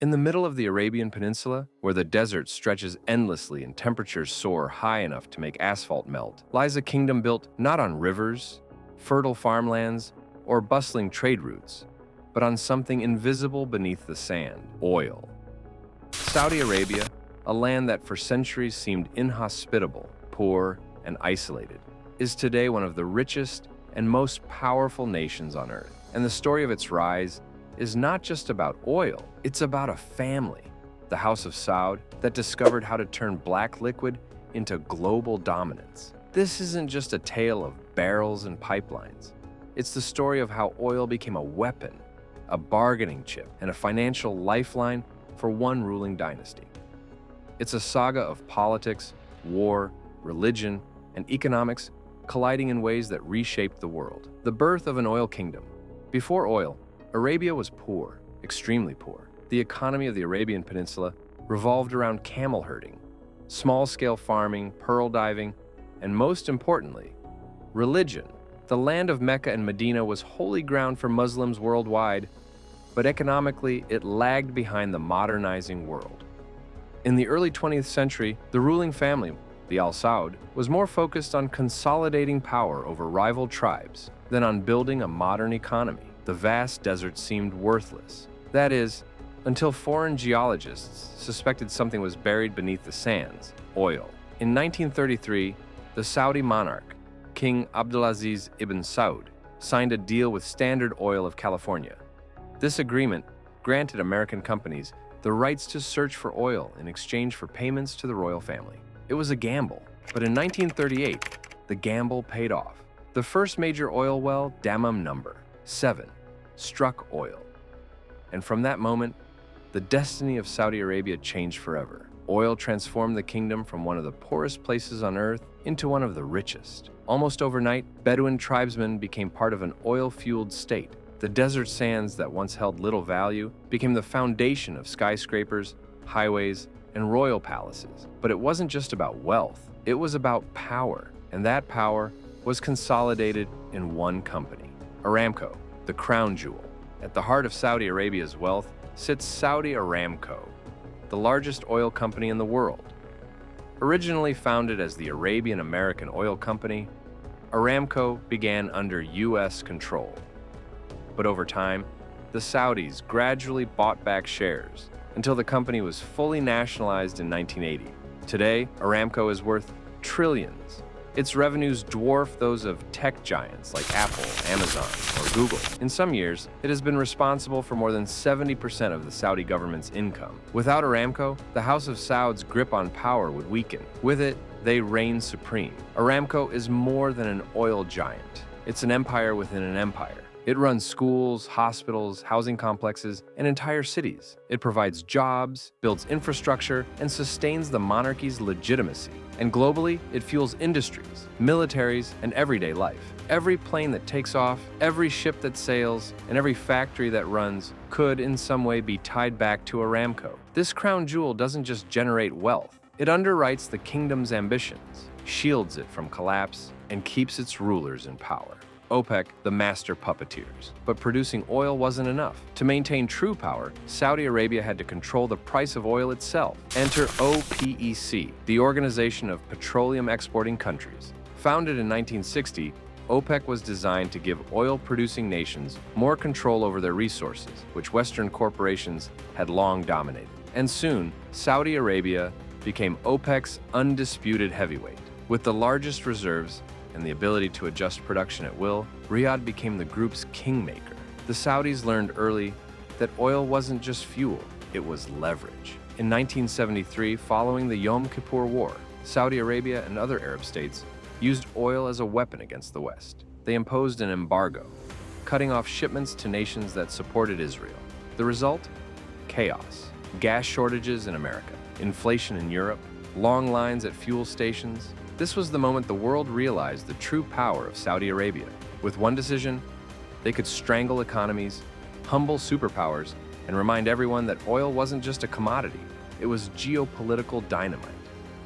In the middle of the Arabian Peninsula, where the desert stretches endlessly and temperatures soar high enough to make asphalt melt, lies a kingdom built not on rivers, fertile farmlands, or bustling trade routes, but on something invisible beneath the sand: oil. Saudi Arabia, a land that for centuries seemed inhospitable, poor, and isolated, is today one of the richest and most powerful nations on earth. And the story of its rise is not just about oil, it's about a family, the House of Saud, that discovered how to turn black liquid into global dominance. This isn't just a tale of barrels and pipelines. It's the story of how oil became a weapon, a bargaining chip, and a financial lifeline for one ruling dynasty. It's a saga of politics, war, religion, and economics colliding in ways that reshaped the world. The birth of an oil kingdom. Before oil, Arabia was poor, extremely poor. The economy of the Arabian Peninsula revolved around camel herding, small-scale farming, pearl diving, and most importantly, religion. The land of Mecca and Medina was holy ground for Muslims worldwide, but economically it lagged behind the modernizing world. In the early 20th century, the ruling family, the Al Saud, was more focused on consolidating power over rival tribes than on building a modern economy. The vast desert seemed worthless. That is, until foreign geologists suspected something was buried beneath the sands: oil. In 1933, the Saudi monarch, King Abdulaziz ibn Saud, signed a deal with Standard Oil of California. This agreement granted American companies the rights to search for oil in exchange for payments to the royal family. It was a gamble, but in 1938, the gamble paid off. The first major oil well, Dammam No. 7, struck oil. And from that moment, the destiny of Saudi Arabia changed forever. Oil transformed the kingdom from one of the poorest places on earth into one of the richest. Almost overnight, Bedouin tribesmen became part of an oil-fueled state. The desert sands that once held little value became the foundation of skyscrapers, highways, and royal palaces. But it wasn't just about wealth, it was about power, and that power was consolidated in one company: Aramco, the crown jewel. At the heart of Saudi Arabia's wealth sits Saudi Aramco, the largest oil company in the world. Originally founded as the Arabian American Oil Company, Aramco began under U.S. control. But over time, the Saudis gradually bought back shares until the company was fully nationalized in 1980. Today, Aramco is worth trillions. Its revenues dwarf those of tech giants like Apple, Amazon, or Google. In some years, it has been responsible for more than 70% of the Saudi government's income. Without Aramco, the House of Saud's grip on power would weaken. With it, they reign supreme. Aramco is more than an oil giant. It's an empire within an empire. It runs schools, hospitals, housing complexes, and entire cities. It provides jobs, builds infrastructure, and sustains the monarchy's legitimacy. And globally, it fuels industries, militaries, and everyday life. Every plane that takes off, every ship that sails, and every factory that runs could in some way be tied back to Aramco. This crown jewel doesn't just generate wealth, it underwrites the kingdom's ambitions, shields it from collapse, and keeps its rulers in power. OPEC, the master puppeteers. But producing oil wasn't enough. To maintain true power, Saudi Arabia had to control the price of oil itself. Enter OPEC, the Organization of Petroleum Exporting Countries. Founded in 1960, OPEC was designed to give oil-producing nations more control over their resources, which Western corporations had long dominated. And soon, Saudi Arabia became OPEC's undisputed heavyweight. With the largest reserves and the ability to adjust production at will, Riyadh became the group's kingmaker. The Saudis learned early that oil wasn't just fuel, it was leverage. In 1973, following the Yom Kippur War, Saudi Arabia and other Arab states used oil as a weapon against the West. They imposed an embargo, cutting off shipments to nations that supported Israel. The result? Chaos. Gas shortages in America, inflation in Europe, long lines at fuel stations. This was the moment the world realized the true power of Saudi Arabia. With one decision, they could strangle economies, humble superpowers, and remind everyone that oil wasn't just a commodity, it was geopolitical dynamite.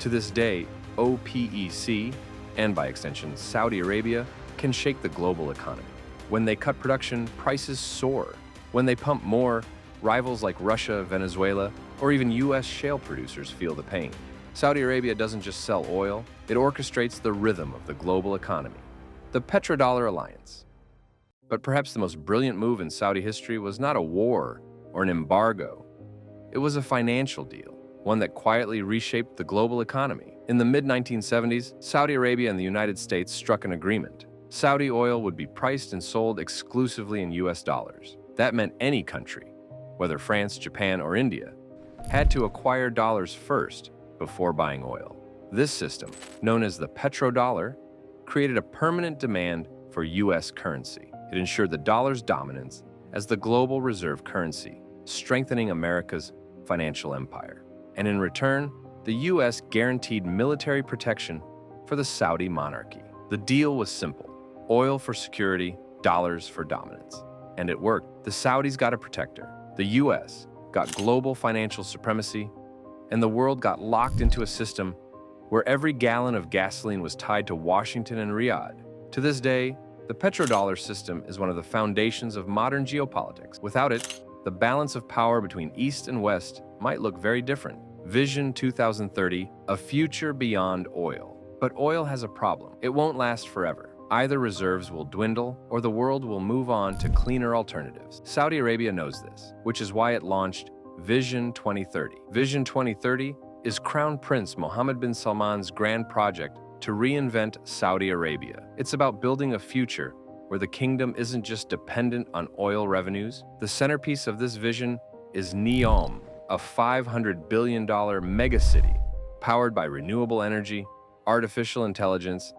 To this day, OPEC, and by extension Saudi Arabia, can shake the global economy. When they cut production, prices soar. When they pump more, rivals like Russia, Venezuela, or even US shale producers feel the pain. Saudi Arabia doesn't just sell oil, it orchestrates the rhythm of the global economy. The Petrodollar alliance. But perhaps the most brilliant move in Saudi history was not a war or an embargo. It was a financial deal, one that quietly reshaped the global economy. In the mid-1970s, Saudi Arabia and the United States struck an agreement. Saudi oil would be priced and sold exclusively in US dollars. That meant any country, whether France, Japan, or India, had to acquire dollars first before buying oil. This system, known as the petrodollar, created a permanent demand for US currency. It ensured the dollar's dominance as the global reserve currency, strengthening America's financial empire. And in return, the US guaranteed military protection for the Saudi monarchy. The deal was simple: oil for security, dollars for dominance. And it worked. The Saudis got a protector, the US got global financial supremacy, and the world got locked into a system where every gallon of gasoline was tied to Washington and Riyadh. To this day, the petrodollar system is one of the foundations of modern geopolitics. Without it, the balance of power between East and West might look very different. Vision 2030, a future beyond oil. But oil has a problem. It won't last forever. Either reserves will dwindle or the world will move on to cleaner alternatives. Saudi Arabia knows this, which is why it launched Vision 2030. Vision 2030 is Crown Prince Mohammed bin Salman's grand project to reinvent Saudi Arabia. It's about building a future where the kingdom isn't just dependent on oil revenues. The centerpiece of this vision is NEOM, a $500 billion megacity powered by renewable energy, artificial intelligence,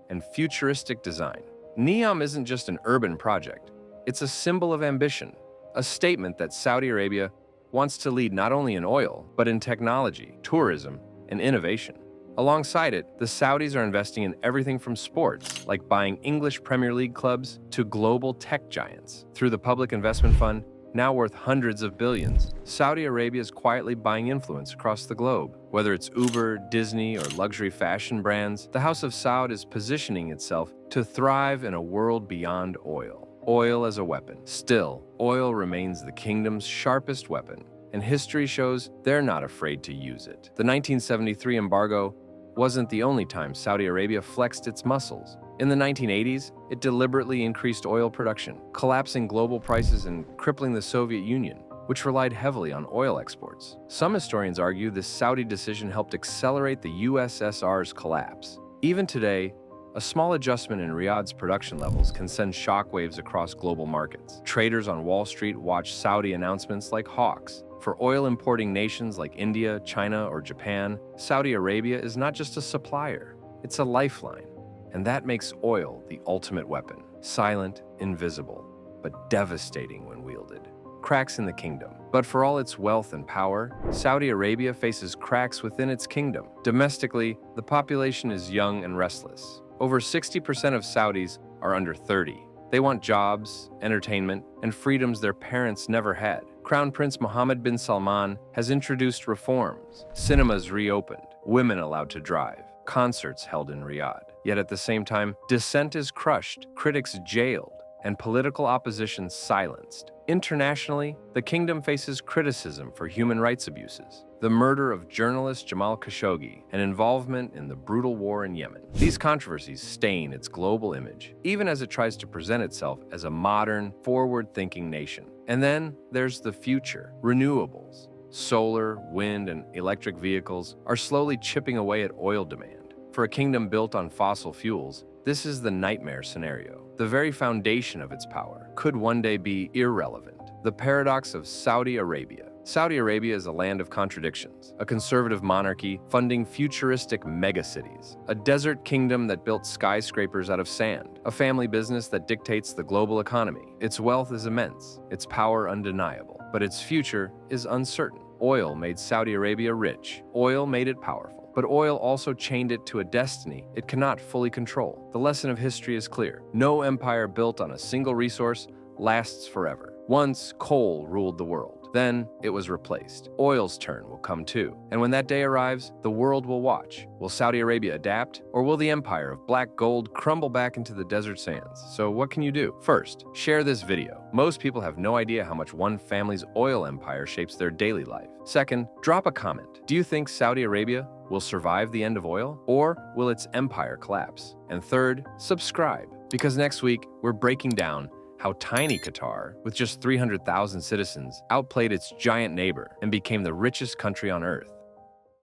and futuristic design. NEOM isn't just an urban project. It's a symbol of ambition, a statement that Saudi Arabia wants to lead not only in oil, but in technology, tourism, and innovation. Alongside it, the Saudis are investing in everything from sports, like buying English Premier League clubs, to global tech giants. Through the Public Investment Fund, now worth hundreds of billions, Saudi Arabia is quietly buying influence across the globe. Whether it's Uber, Disney, or luxury fashion brands, the House of Saud is positioning itself to thrive in a world beyond oil. Oil as a weapon. Still, oil remains the kingdom's sharpest weapon, and history shows they're not afraid to use it. The 1973 embargo wasn't the only time Saudi Arabia flexed its muscles. In the 1980s, it deliberately increased oil production, collapsing global prices and crippling the Soviet Union, which relied heavily on oil exports. Some historians argue this Saudi decision helped accelerate the USSR's collapse. Even today, a small adjustment in Riyadh's production levels can send shockwaves across global markets. Traders on Wall Street watch Saudi announcements like hawks. For oil-importing nations like India, China, or Japan, Saudi Arabia is not just a supplier, it's a lifeline. And that makes oil the ultimate weapon. Silent, invisible, but devastating when wielded. Cracks in the kingdom. But for all its wealth and power, Saudi Arabia faces cracks within its kingdom. Domestically, the population is young and restless. Over 60% of Saudis are under 30. They want jobs, entertainment, and freedoms their parents never had. Crown Prince Mohammed bin Salman has introduced reforms. Cinemas reopened, women allowed to drive, concerts held in Riyadh. Yet at the same time, dissent is crushed, critics jailed, and political opposition silenced. Internationally, the kingdom faces criticism for human rights abuses, the murder of journalist Jamal Khashoggi, and involvement in the brutal war in Yemen. These controversies stain its global image, even as it tries to present itself as a modern, forward-thinking nation. And then there's the future. Renewables. Solar, wind, and electric vehicles are slowly chipping away at oil demand. For a kingdom built on fossil fuels, this is the nightmare scenario. The very foundation of its power could one day be irrelevant. The paradox of Saudi Arabia. Saudi Arabia is a land of contradictions, a conservative monarchy funding futuristic megacities, a desert kingdom that built skyscrapers out of sand, a family business that dictates the global economy. Its wealth is immense, its power undeniable, but its future is uncertain. Oil made Saudi Arabia rich. Oil made it powerful. But oil also chained it to a destiny it cannot fully control. The lesson of history is clear. No empire built on a single resource lasts forever. Once, coal ruled the world. Then it was replaced. Oil's turn will come too. And when that day arrives, the world will watch. Will Saudi Arabia adapt, or will the empire of black gold crumble back into the desert sands? So what can you do? First, share this video. Most people have no idea how much one family's oil empire shapes their daily life. Second, drop a comment. Do you think Saudi Arabia will survive the end of oil, or will its empire collapse? And third, subscribe, because next week we're breaking down how tiny Qatar, with just 300,000 citizens, outplayed its giant neighbor and became the richest country on earth.